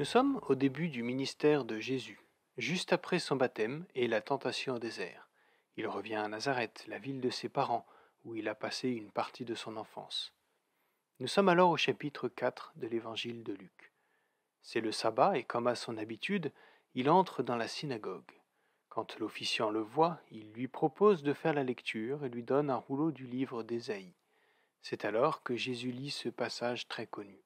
Nous sommes au début du ministère de Jésus, juste après son baptême et la tentation au désert. Il revient à Nazareth, la ville de ses parents, où il a passé une partie de son enfance. Nous sommes alors au chapitre 4 de l'évangile de Luc. C'est le sabbat et comme à son habitude, il entre dans la synagogue. Quand l'officiant le voit, il lui propose de faire la lecture et lui donne un rouleau du livre d'Ésaïe. C'est alors que Jésus lit ce passage très connu.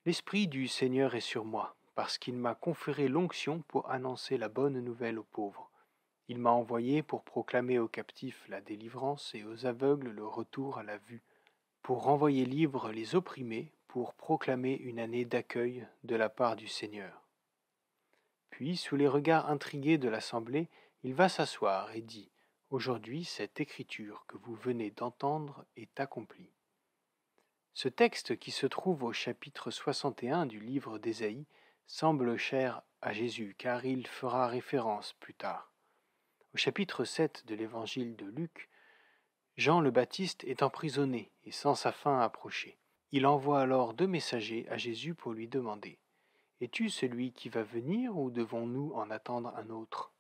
L'Esprit du Seigneur est sur moi, parce qu'il m'a conféré l'onction pour annoncer la bonne nouvelle aux pauvres. Il m'a envoyé pour proclamer aux captifs la délivrance et aux aveugles le retour à la vue, pour renvoyer libres les opprimés, pour proclamer une année d'accueil de la part du Seigneur. Puis, sous les regards intrigués de l'assemblée, il va s'asseoir et dit : « Aujourd'hui, cette écriture que vous venez d'entendre est accomplie. » Ce texte qui se trouve au chapitre 61 du livre d'Ésaïe semble cher à Jésus car il fera référence plus tard. Au chapitre 7 de l'évangile de Luc, Jean le Baptiste est emprisonné et sans sa fin approchée. Il envoie alors 2 messagers à Jésus pour lui demander : « Es-tu celui qui va venir ou devons-nous en attendre un autre ?»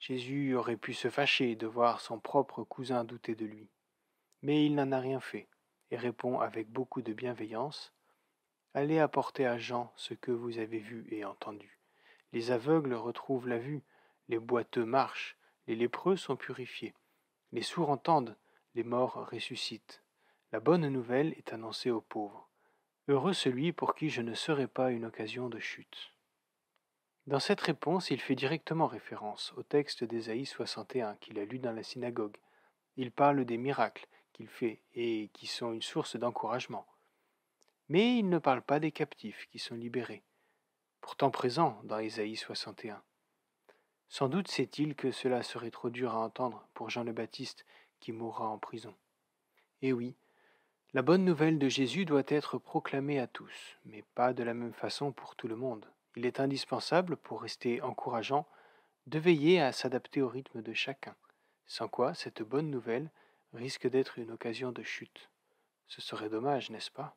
Jésus aurait pu se fâcher de voir son propre cousin douter de lui. Mais il n'en a rien fait et répond avec beaucoup de bienveillance : « Allez apporter à Jean ce que vous avez vu et entendu. Les aveugles retrouvent la vue, les boiteux marchent, les lépreux sont purifiés, les sourds entendent, les morts ressuscitent. La bonne nouvelle est annoncée aux pauvres. Heureux celui pour qui je ne serai pas une occasion de chute. » Dans cette réponse, il fait directement référence au texte d'Ésaïe 61 qu'il a lu dans la synagogue. Il parle des miracles qu'il fait et qui sont une source d'encouragement. Mais il ne parle pas des captifs qui sont libérés, pourtant présents dans Ésaïe 61. Sans doute sait-il que cela serait trop dur à entendre pour Jean le Baptiste qui mourra en prison. Et oui, la bonne nouvelle de Jésus doit être proclamée à tous, mais pas de la même façon pour tout le monde. Il est indispensable, pour rester encourageant, de veiller à s'adapter au rythme de chacun, sans quoi cette bonne nouvelle risque d'être une occasion de chute. Ce serait dommage, n'est-ce pas ?